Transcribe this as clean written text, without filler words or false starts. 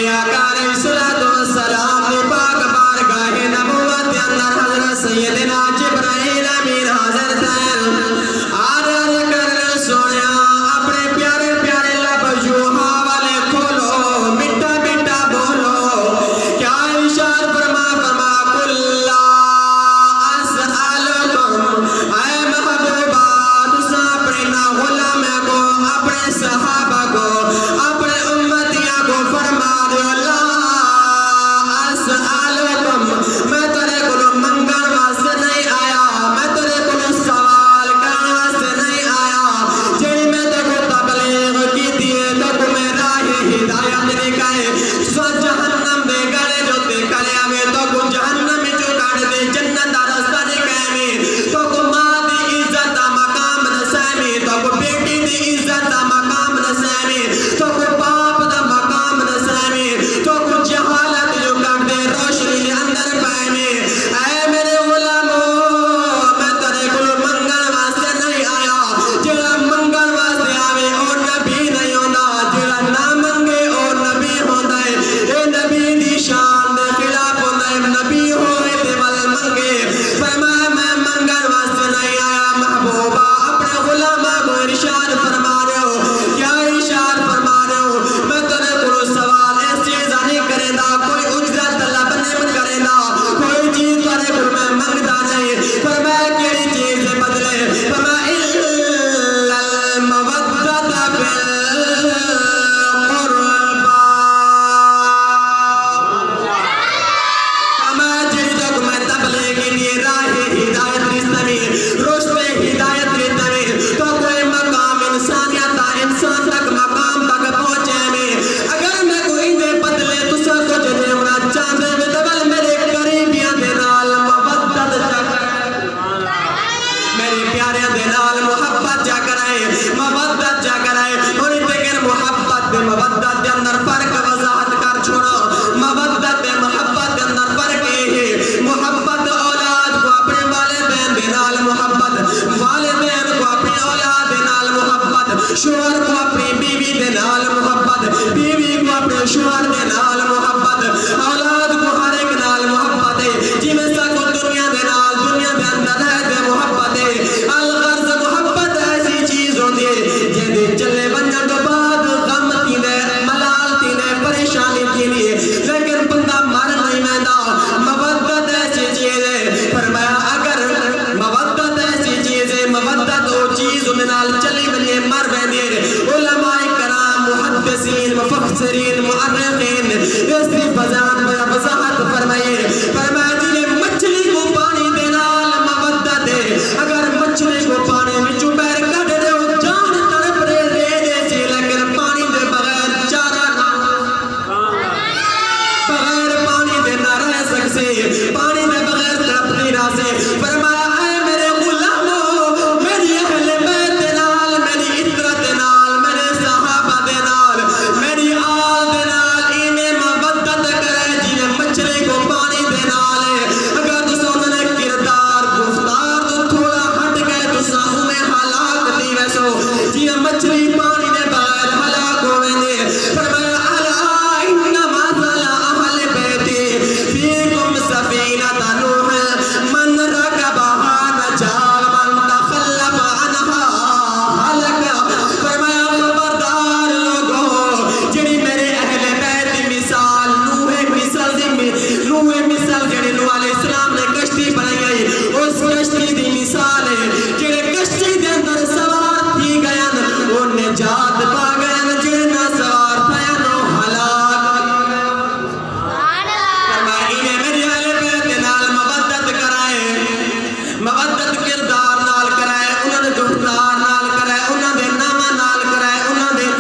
میرے آقا علیہ السلام نے پاک بارگاہ نبوت کے اندر حضرت سیدنا جبرائیل امین حاضر تھے عرض کرنے سونیا اپنے پیارے پیارے لب جو حوالے کھولو مٹا مٹا بولو کیا ارشاد فرما کل لا اسألکم اے محبوبہ تسا اپنے غلام کو اپنے صحابہ کو اپنے امتیاں کو فرما دو لا اسألکم میں تیرے کو منگن واسطے نہیں آیا میں تیرے کو سوال کرنے واسطے نہیں آیا جی میں تے کو تبلیغ کی دیئے تو کو میں راہ ہدایت نکائے سو جہنم دے گڑے جو تے کرے آوے تو کو جہنم جو گڑ دے جنت رستہ نکائے تو کو ماں دی عزت مقام نسائمی تو کو بیٹی دی عزت مقام نسائمی تو کو باپ دا مقام نسائمی تو کو جہالت جو گڑ دے روشنی دے اندر پائمی اے میرے غلاموں میں تیرے کو منگل واسطے نہیں آیا جڑا منگل واسطے آوے اور نبی نہیں ہونا جڑا نہ منگے اور نبی ہوتا ہے اے نبی دی شان دے خلاف ہوتا ہے نبی ہوئے تے ول منگے فرمایا میں منگل واسطے نہیں آیا محبوبہ اپنے غلامہ کو ارشاد فرما رہے ہو کیا ارشاد فرما رہے ہو میں تیرے کو سوال اس چیز نہیں کرے دا کوئی اجرت طلب نہیں کرے دا کوئی چیز تیرے کو میں منگتا نہیں فرمایا کیڑی چیز ہے بدلے فرمایا الا المودۃ بالقربا فرمایا جڑی تک میں تبلیغ کی دیے راہ ہدایت رستمی رشد ہدایت رستمی تو کوئی مقام انسانیت انسان تک مقام تک پہنچے میں اگر میں کوئی دے بدلے تو سب کچھ دے ہونا چاہتے میں دبل میرے قریبیاں دے نال مودت جا کرائے میرے پیارے دے نال محبت جا کرائے مودت جا کرائے اور دیکھیں محبت دے مودت دے اندر فرق وضاحت کر چھوڑو مودت دے محبت دے اندر فرق ہے محبت اولاد کو اپنے والدین دے نال محبت والدین کو اپنی اولاد دے نال محبت شوہر کو اپنی بیوی دے نال محبت بیوی کو اپنے شوہر دے نال محبت اولاد کو ہر ایک نال محبت ہے جی میں سا کو دنیا دے نال دنیا دے اندر ہے دے محبت ہے الغرض محبت ایسی چیز ہوتی ہے جہدے چلے بنجن تو بعد غم تینے ملال تینے پریشانی تینے لیکن بندہ مر نہیں مہندہ مودت ایسی چیز ہے فرمایا اگر مودت ایسی چیز ہے مودت وہ چیز انہال چلی بلیے مر بہنے علماء کرام محدثین مفسرین مؤرخین اس کی وضاحت فرمائے